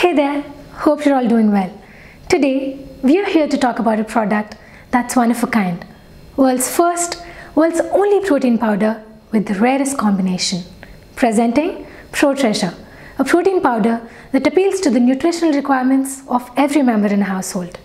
Hey there, hope you're all doing well. Today, we are here to talk about a product that's one of a kind. World's first, world's only protein powder with the rarest combination. Presenting ProTreasure, a protein powder that appeals to the nutritional requirements of every member in a household.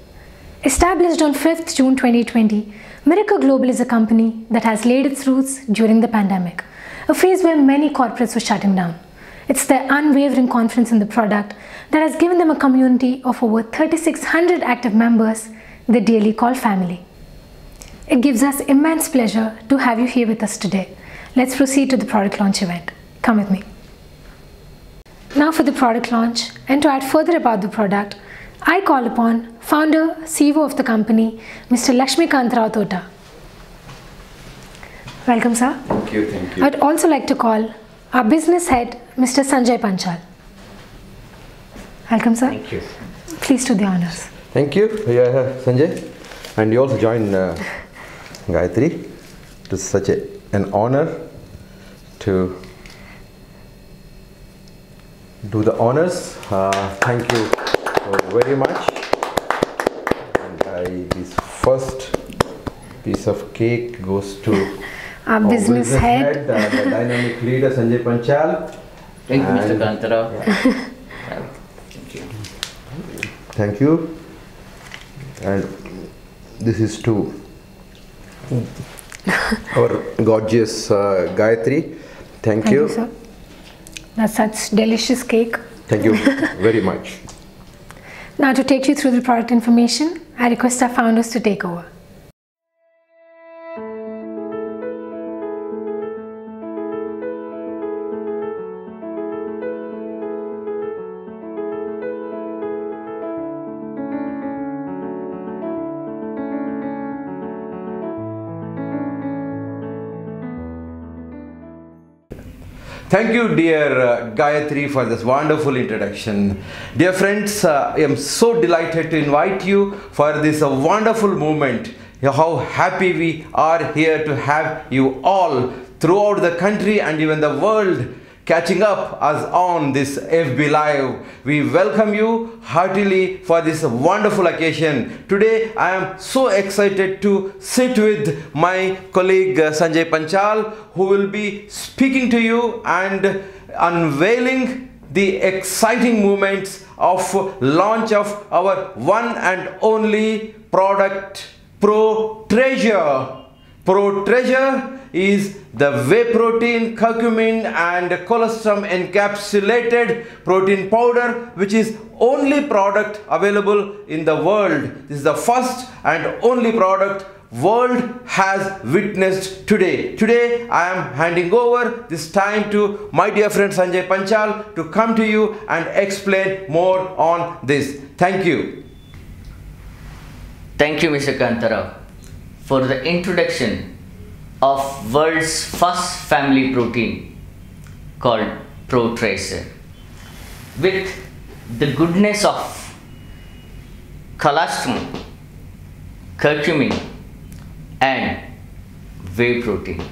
Established on 5th June 2020, Miracle Global is a company that has laid its roots during the pandemic, a phase where many corporates were shutting down. It's their unwavering confidence in the product that has given them a community of over 3,600 active members they daily call family. It gives us immense pleasure to have you here with us today. Let's proceed to the product launch event. Come with me. Now for the product launch, and to add further about the product, I call upon founder, CEO of the company, Mr. Lakshmikant Rao Tota. Welcome, sir. Thank you, thank you. I'd also like to call our business head, Mr. Sanjay Panchal. Welcome, sir. Thank you. Please do the honors. Thank you, Sanjay. And you also joined Gayatri. It is such an honor to do the honors. Thank you very much. And this first piece of cake goes to our business head, the dynamic leader Sanjay Panchal. Thank you, Mr. Kantara. Yeah. Thank you. Thank you. And this is to our gorgeous Gayatri. Thank you. Thank you, sir. That's such delicious cake. Thank you very much. Now to take you through the product information, I request our founders to take over. Thank you, dear Gayatri, for this wonderful introduction. Dear friends, I am so delighted to invite you for this wonderful moment. How happy we are here to have you all throughout the country and even the world catching up us on this FB Live. We welcome you heartily for this wonderful occasion. Today I am so excited to sit with my colleague Sanjay Panchal, who will be speaking to you and unveiling the exciting moments of launch of our one and only product, ProTreasure. ProTreasure is the whey protein, curcumin and colostrum encapsulated protein powder, which is only product available in the world. This is the first and only product world has witnessed today. Today I am handing over this time to my dear friend Sanjay Panchal to come to you and explain more on this. Thank you. Thank you, Mr. Kantara, for the introduction of world's first family protein called ProTreasure, with the goodness of colostrum, curcumin and whey protein.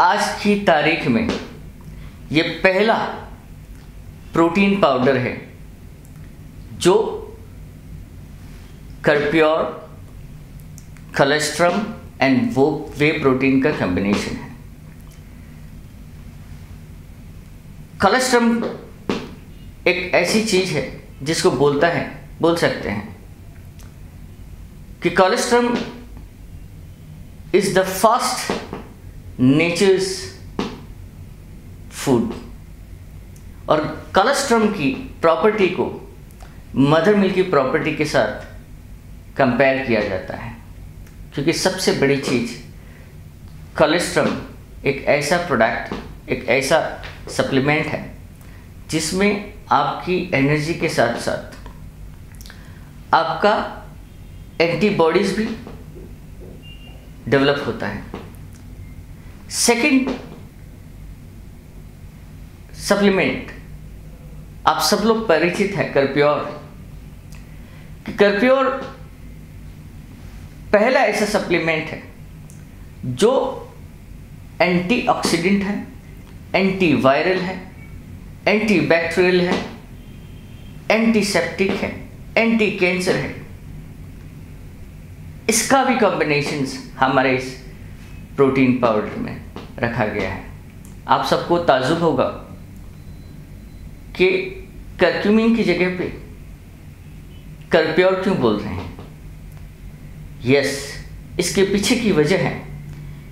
आज की तारीख में ये पहला protein powder है जो कर्प्योर, colostrum and whey protein का कॉम्बिनेशन है। कोलेस्ट्रम एक ऐसी चीज है जिसको बोल सकते हैं कि colostrum is the first nature's food, और कोलेस्ट्रम की प्रॉपर्टी को मदर मिल्क की प्रॉपर्टी के साथ कंपेयर किया जाता है, क्योंकि सबसे बड़ी चीज़ कोलेस्ट्रम एक ऐसा प्रोडक्ट, एक ऐसा सप्लीमेंट है जिसमें आपकी एनर्जी के साथ साथ आपका एंटीबॉडीज भी डेवलप होता है। सेकंड सप्लीमेंट, आप सब लोग परिचित है कर्प्योर। कर्प्योर पहला ऐसा सप्लीमेंट है जो एंटीऑक्सीडेंट है, एंटीवायरल है, एंटीबैक्टीरियल है एंटीसेप्टिक है, एंटी कैंसर है। इसका भी कॉम्बिनेशंस हमारे इस प्रोटीन पाउडर में रखा गया है। आप सबको ताज्जुब होगा कि करक्यूमिन की जगह पे करप्योर क्यों बोल रहे हैं। यस, इसके पीछे की वजह है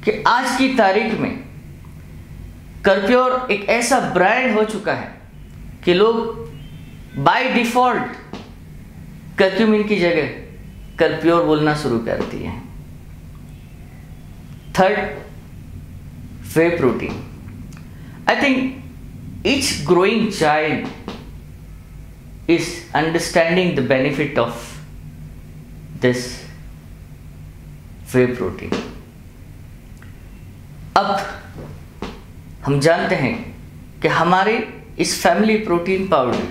कि आज की तारीख में करप्योर एक ऐसा ब्रांड हो चुका है कि लोग बाय डिफॉल्ट करक्यूमिन की जगह करप्योर बोलना शुरू कर दिए हैं। Third, way protein. I think each growing child is understanding the benefit of this whey protein. अब हम जानते हैं कि हमारे इस फैमिली प्रोटीन पाउडर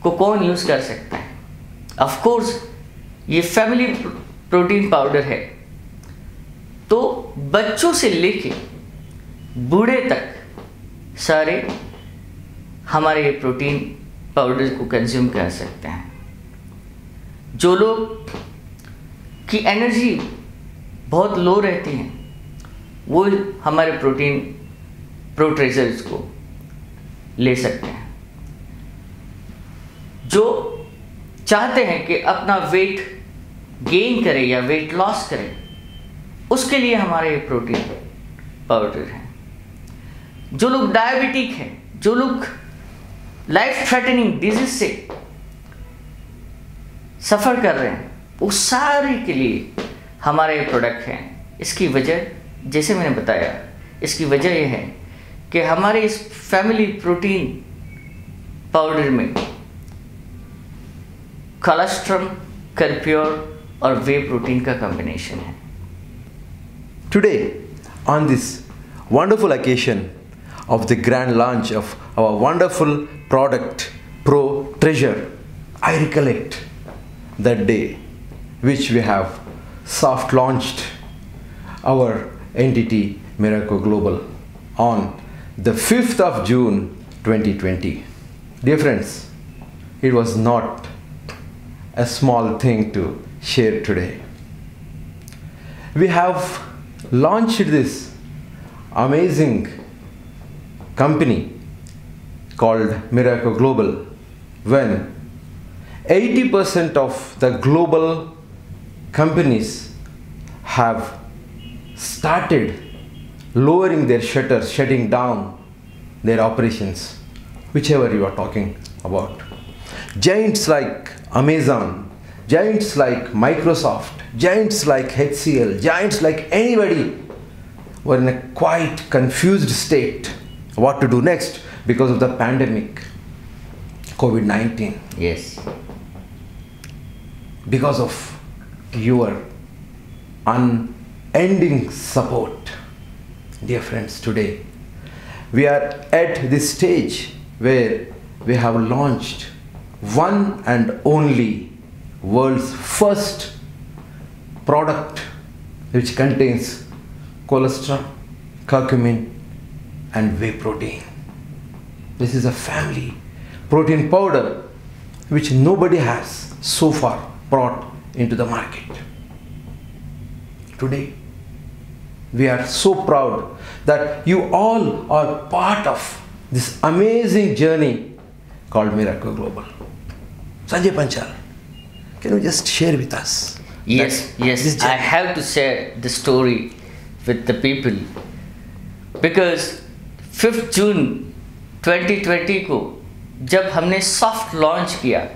को कौन यूज़ कर सकता है। ऑफ कोर्स ये फैमिली प्रोटीन पाउडर है तो बच्चों से लेके बूढ़े तक सारे हमारे ये प्रोटीन पाउडर को कंज्यूम कर सकते हैं। जो लोग की एनर्जी बहुत लो रहती है वो हमारे प्रो ट्रेजर्स को ले सकते हैं। जो चाहते हैं कि अपना वेट गेन करें या वेट लॉस करें, उसके लिए हमारे प्रोटीन पाउडर है। जो लोग डायबिटिक हैं, जो लोग लाइफ थ्रेटनिंग डिजीज से सफ़र कर रहे हैं, वो सारे के लिए हमारे प्रोडक्ट हैं। इसकी वजह, जैसे मैंने बताया, इसकी वजह यह है कि हमारे इस फैमिली प्रोटीन पाउडर में कोलेस्ट्रॉल, करप्योर और वे प्रोटीन का कॉम्बिनेशन है। Today, on this wonderful occasion of the grand launch of our wonderful product Pro Treasure, I recollect that day which we have soft launched our entity Miracle Global on the 5th of June 2020. Dear friends, it was not a small thing to share today. We have launched this amazing company called Miracle Global when 80% of the global companies have started lowering their shutters, shutting down their operations, whichever you are talking about. Giants like Amazon, giants like Microsoft, giants like HCL, giants like anybody were in a quite confused state what to do next because of the pandemic, COVID-19. Yes. Because of your unending support, dear friends, today we are at this stage where we have launched one and only world's first product which contains cholesterol, curcumin and whey protein. This is a family protein powder which nobody has so far brought into the market. Today we are so proud that you all are part of this amazing journey called Miracle Global. Sanjay Panchal, can you just share with us? Yes, I have to share the story with the people because 5th June 2020 को जब हमने soft launch किया,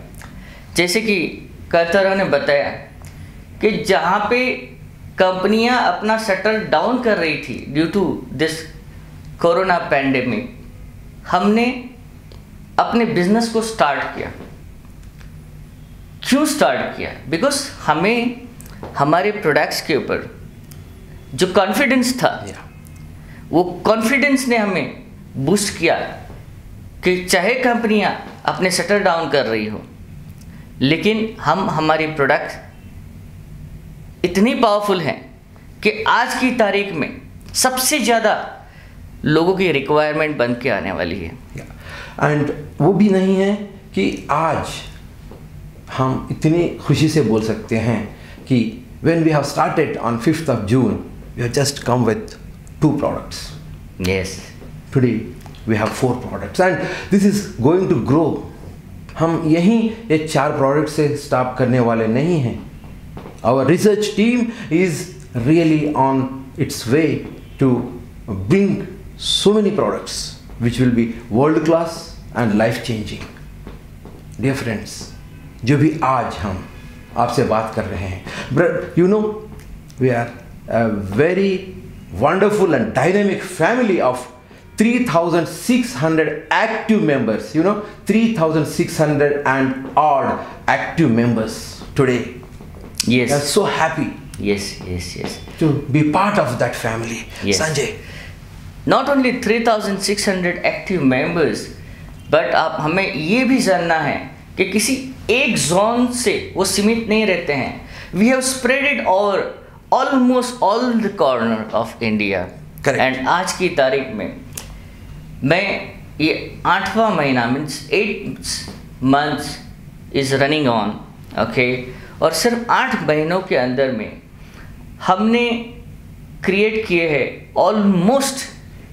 जैसे कि कर्तारों ने बताया कि जहाँ पे कंपनियाँ अपना शटर डाउन कर रही थी due to this corona pandemic, हमने अपने बिजनेस को स्टार्ट किया। क्यों स्टार्ट किया? बिकॉज हमें हमारे प्रोडक्ट्स के ऊपर जो कॉन्फिडेंस था, वो कॉन्फिडेंस ने हमें बूस्ट किया कि चाहे कंपनियां अपने शटर डाउन कर रही हो, लेकिन हम हमारी प्रोडक्ट इतनी पावरफुल हैं कि आज की तारीख में सबसे ज़्यादा लोगों की रिक्वायरमेंट बन के आने वाली है। एंड वो भी नहीं है कि आज हम इतनी खुशी से बोल सकते हैं कि when we have started on 5th of June, we have just come with 2 products. Yes. Today we have 4 products and this is going to grow. हम यहीं ये 4 प्रोडक्ट से स्टॉप करने वाले नहीं हैं. Our research team is really on its way to bring so many products which will be world class and life changing. Dear friends, जो भी आज हम आपसे बात कर रहे हैं, but you know we are a very wonderful and dynamic family of 3,600 active members. You know, 3,600 and odd active members today. Yes. We are so happy. Yes, yes, yes. To be part of that family. Yes. Sanjay. Not only 3,600 active members, but आप हमें ये भी जानना है कि किसी एक zone से वो सीमित नहीं रहते हैं. We have spread it over almost all the corner of India. Correct. And आज की तारीख में मैं ये 8वां महीना means 8 months is running on, okay? और सिर्फ 8 महीनों के अंदर में हमने क्रिएट किए हैं almost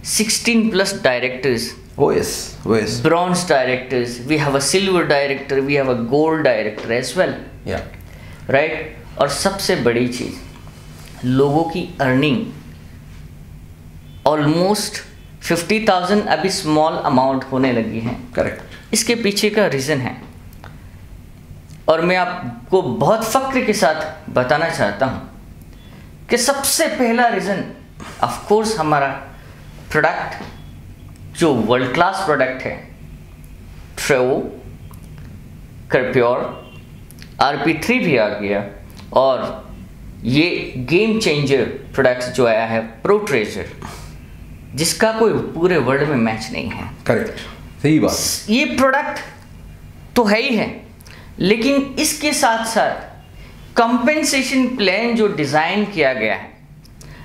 16+ directors. Oh yes, oh yes. Bronze directors, we have a silver director, we have a gold director as well. Yeah. Right? और सबसे बड़ी चीज, लोगों की अर्निंग ऑलमोस्ट 50,000 अभी स्मॉल अमाउंट होने लगी है. Correct. इसके पीछे का रीज़न है और मैं आपको बहुत फक्र के साथ बताना चाहता हूँ कि सबसे पहला रीज़न ऑफ कोर्स हमारा प्रोडक्ट जो वर्ल्ड क्लास प्रोडक्ट है, ट्रेवो, करप्योर, RP3 भी आ गया और ये गेम चेंजर प्रोडक्ट जो आया है प्रो ट्रेजर, जिसका कोई पूरे वर्ल्ड में मैच नहीं है. करेक्ट, सही बात. ये प्रोडक्ट तो है ही है, लेकिन इसके साथ साथ कंपेंसेशन प्लान जो डिज़ाइन किया गया है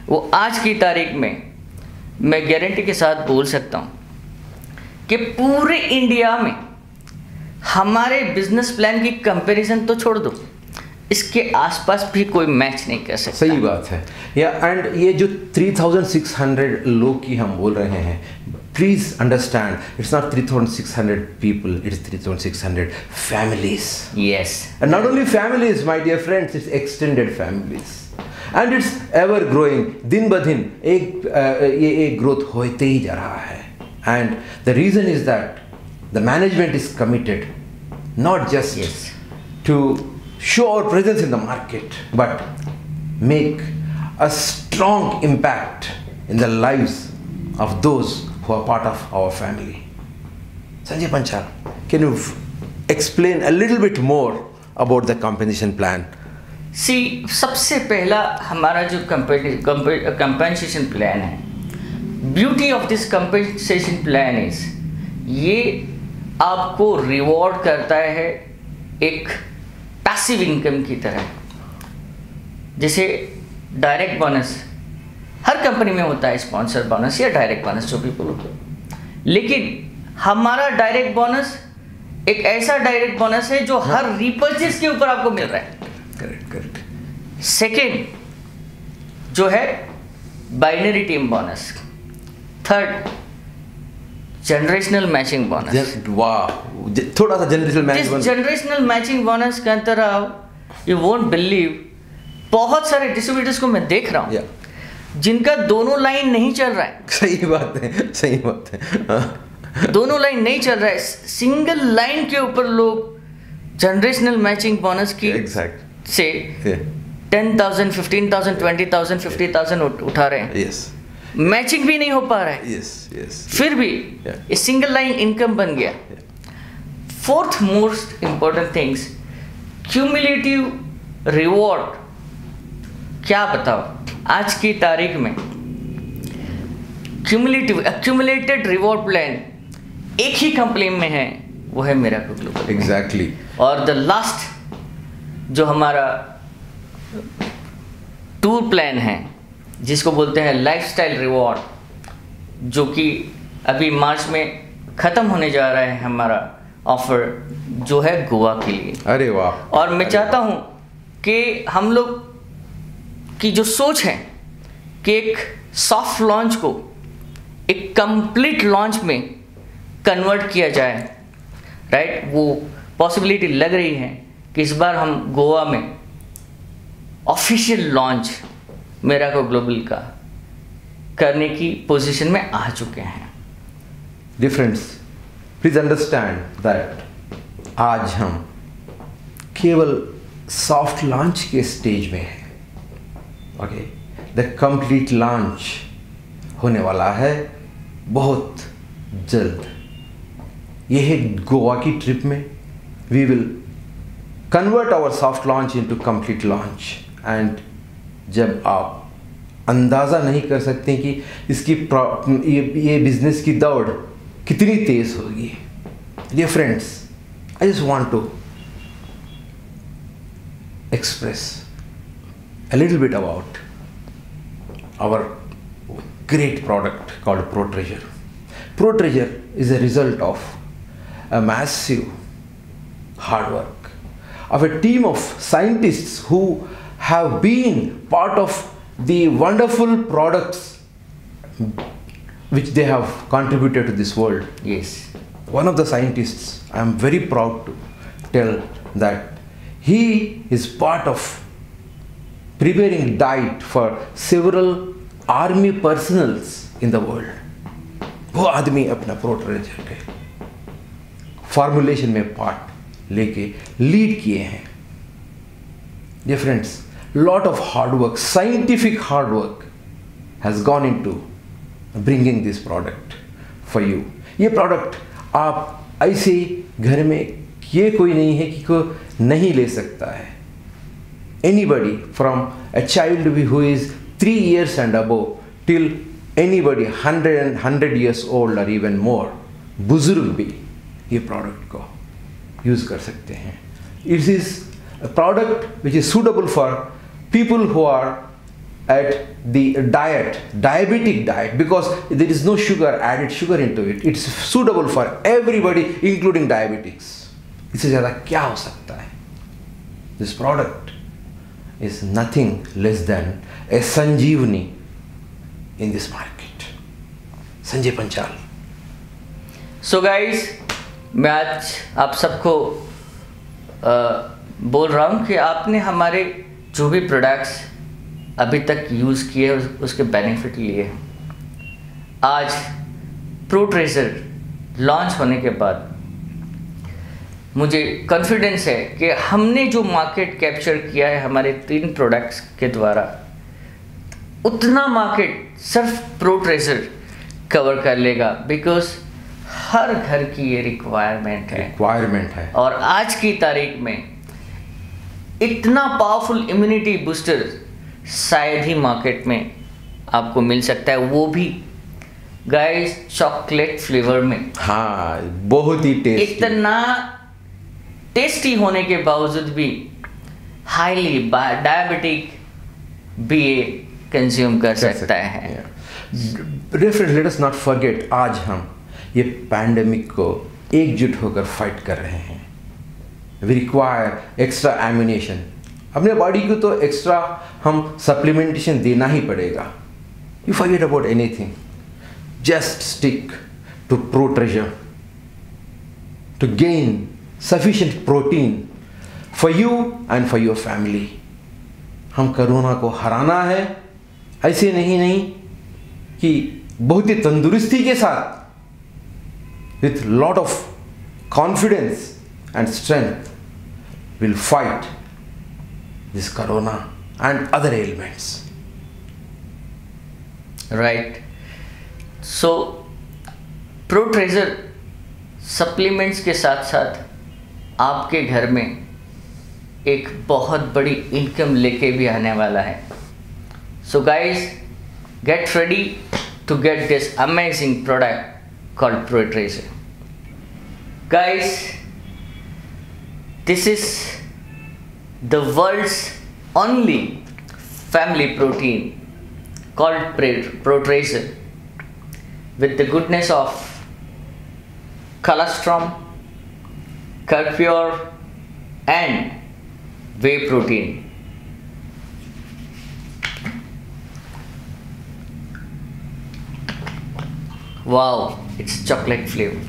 वो आज की तारीख में मैं गारंटी के साथ बोल सकता हूँ कि पूरे इंडिया में हमारे बिजनेस प्लान की कंपैरिजन तो छोड़ दो, इसके आसपास भी कोई मैच नहीं कर सकता. सही बात है. या एंड ये जो 3,600 लोग की हम बोल रहे हैं, please understand, it's not 3,600 people, it's 3,600 families. Yes. And not only families, my dear friends, it's extended families. And it's ever growing. दिन ब दिन ये ग्रोथ होते ही जा रहा है. And the reason is that the management is committed not just Yes. to show our presence in the market, but make a strong impact in the lives of those who are part of our family. Sanjay Panchal, can you explain a little bit more about the compensation plan? See, सबसे पहला हमारा जो compensation plan है, beauty of this compensation plan is ये आपको reward करता है एक पैसिव इनकम की तरह. जैसे डायरेक्ट बोनस हर कंपनी में होता है, स्पॉन्सर बोनस या डायरेक्ट बोनस जो भी बोलो, लेकिन हमारा डायरेक्ट बोनस एक ऐसा डायरेक्ट बोनस है जो हर रिपर्चेस के ऊपर आपको मिल रहा है. Correct, correct. सेकेंड जो है binary team bonus. Third generational matching bonus. वाह, थोड़ा सा generational matching. Generational matching bonus के अंतर यू वोंट बिलीव, बहुत सारे डिस्ट्रीब्यूटर्स को मैं देख रहा हूँ जिनका दोनों लाइन नहीं चल रहा है. सही बात है, सही बात है. दोनों लाइन नहीं चल रहा है, सिंगल लाइन के ऊपर लोग जनरेशनल मैचिंग बोनस की Exact. से 10,000, 15,000, 20,000, 50,000 उठा रहे हैं. Yes. मैचिंग भी नहीं हो पा रहा है. Yes, yes. फिर भी ये सिंगल लाइन इनकम बन गया. Fourth most important things, cumulative reward. क्या बताओ आज की तारीख में एक्यूमुलेटेड रिवॉर्ड प्लान एक ही कंपनी में है, वो है मिराकल ग्लोबल. Exactly. और द लास्ट जो हमारा टूर प्लान है जिसको बोलते हैं लाइफस्टाइल रिवॉर्ड, जो कि अभी मार्च में ख़त्म होने जा रहा है हमारा ऑफर जो है गोवा के लिए। अरे वाह। और मैं चाहता हूँ कि हम लोग की जो सोच है कि एक सॉफ्ट लॉन्च को एक कंप्लीट लॉन्च में कन्वर्ट किया जाए, राइट, वो पॉसिबिलिटी लग रही है कि इस बार हम गोवा में ऑफिशियल लॉन्च मेराको ग्लोबल का करने की पोजीशन में आ चुके हैं। Dear friends, please understand that आज हम केवल सॉफ्ट लॉन्च के स्टेज में हैं। ओके, द कंप्लीट लॉन्च होने वाला है बहुत जल्द। यह है गोवा की ट्रिप में we will convert our soft launch into complete launch. And जब आप अंदाज़ा नहीं कर सकते कि इसकी ये बिजनेस की दौड़ कितनी तेज होगी। Dear friends, I just want to express a little bit about our great product called ProTreasure. ProTreasure is a result of a massive hard work of a team of scientists who have been part of the wonderful products which they have contributed to this world. Yes. One of the scientists, I am very proud to tell that he is part of preparing diet for several army personnels in the world. वो आदमी अपना ProTreasure के formulation में part लेके lead किए हैं। Dear friends, lot of hard work, scientific hard work has gone into bringing this product for you. ये product आप ऐसे घर में ये कोई नहीं है कि कोई नहीं ले सकता है। Anybody from a child who is 3 years and above till anybody 100 years old or even more, बुजुर्ग भी ये प्रोडक्ट को यूज़ कर सकते हैं। It is a product which is suitable for people who are at the diabetic diet, because there is no added sugar into it. It's suitable for everybody including diabetics. इससे ज़्यादा क्या हो सकता है? This product is nothing less than a Sanjeevani in this market. Sanjay Panchal. So guys, मैं आज आप सबको बोल रहा हूँ कि आपने हमारे जो भी प्रोडक्ट्स अभी तक यूज़ किए उसके बेनिफिट लिए। आज ProTreasure लॉन्च होने के बाद मुझे कॉन्फिडेंस है कि हमने जो मार्केट कैप्चर किया है हमारे 3 प्रोडक्ट्स के द्वारा, उतना मार्केट सिर्फ ProTreasure कवर कर लेगा, बिकॉज हर घर की ये रिक्वायरमेंट है। और आज की तारीख में इतना पावरफुल इम्यूनिटी बूस्टर शायद ही मार्केट में आपको मिल सकता है, वो भी गाइस चॉकलेट फ्लेवर में। हाँ, बहुत ही टेस्टी। इतना टेस्टी होने के बावजूद भी हाईली डायबिटिक भी ये कंज्यूम कर सकता है। लेट अस नॉट फॉरगेट, आज हम ये पैंडेमिक को एकजुट होकर फाइट कर रहे हैं। We require extra ammunition. अपने बॉडी को तो एक्स्ट्रा हम सप्लीमेंटेशन देना ही पड़ेगा। You forget about anything, just stick to ProTreasure to gain sufficient protein for you and for your family. हम कोरोना को हराना है, ऐसे नहीं कि बहुत ही तंदुरुस्ती के साथ, with lot of confidence and strength, will fight this corona and other ailments. Right. So ProTreasure supplements के साथ साथ आपके घर में एक बहुत बड़ी इनकम लेके भी आने वाला है। So guys, get ready to get this amazing product called ProTreasure. Guys, this is the world's only family protein called ProTreasure with the goodness of colostrum, Curd Pure and whey protein. Wow, it's chocolate flavor.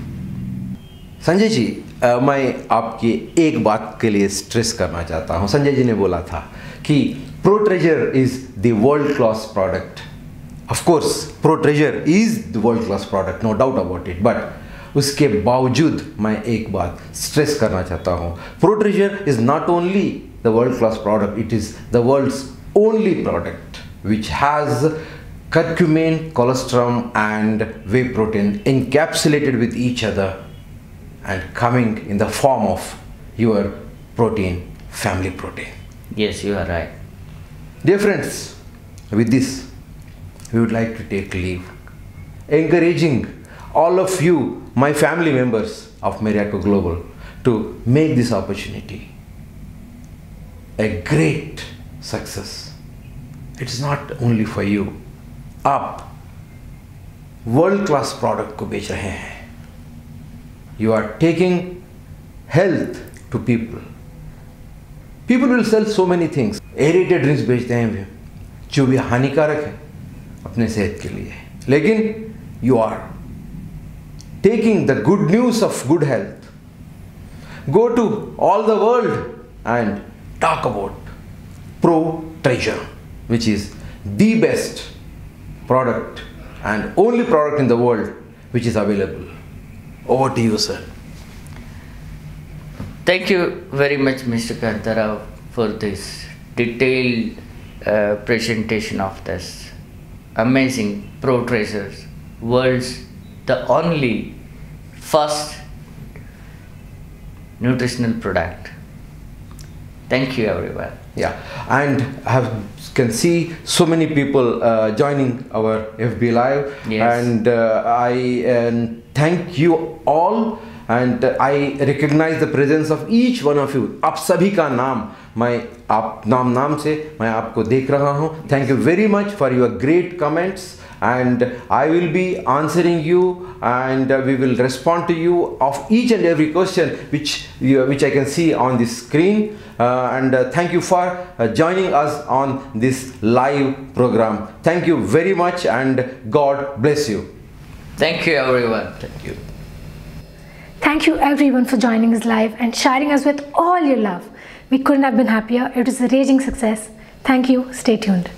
Sanjay ji, मैं आपकी एक बात के लिए stress करना चाहता हूँ. संजय जी ने बोला था कि Pro Treasure is the world class product. Of course, Pro Treasure is the world class product, no doubt about it. But उसके बावजूद मैं एक बात स्ट्रेस करना चाहता हूँ. Pro Treasure is not only the world class product, it is the world's only product which has curcumin, colostrum and whey protein encapsulated with each other and coming in the form of your protein, family protein. Yes, you are right. Dear friends, with this we would like to take leave, encouraging all of you, my family members of Miracle Global, to make this opportunity a great success. It's not only for you. आप world class product को बेच रहे हैं. You are taking health to people. People will sell so many things. Aerated drinks बेचते हैं जो भी हानिकारक है अपने सेहत के लिए. लेकिन you are taking the good news of good health. Go to all the world and talk about Pro Treasure, which is the best product and only product in the world which is available. Over to you, sir. Thank you very much, Mr. Kantarao, for this detailed presentation of this amazing Pro Treasures, world's the only first nutritional product. Thank you, everyone. Yeah, and can see so many people joining our FB Live. Yes. And I thank you all, and I recognize the presence of each one of you. आप सभी का नाम मैं आप नाम से मैं आपको देख रहा हूँ. Thank you very much for your great comments, and I will be answering you, and we will respond to you of each and every question which I can see on the screen. And thank you for joining us on this live program. Thank you very much, and God bless you. Thank you, everyone. Thank you. Thank you everyone for joining us live and sharing us with all your love. We couldn't have been happier. It was a raging success. Thank you. Stay tuned.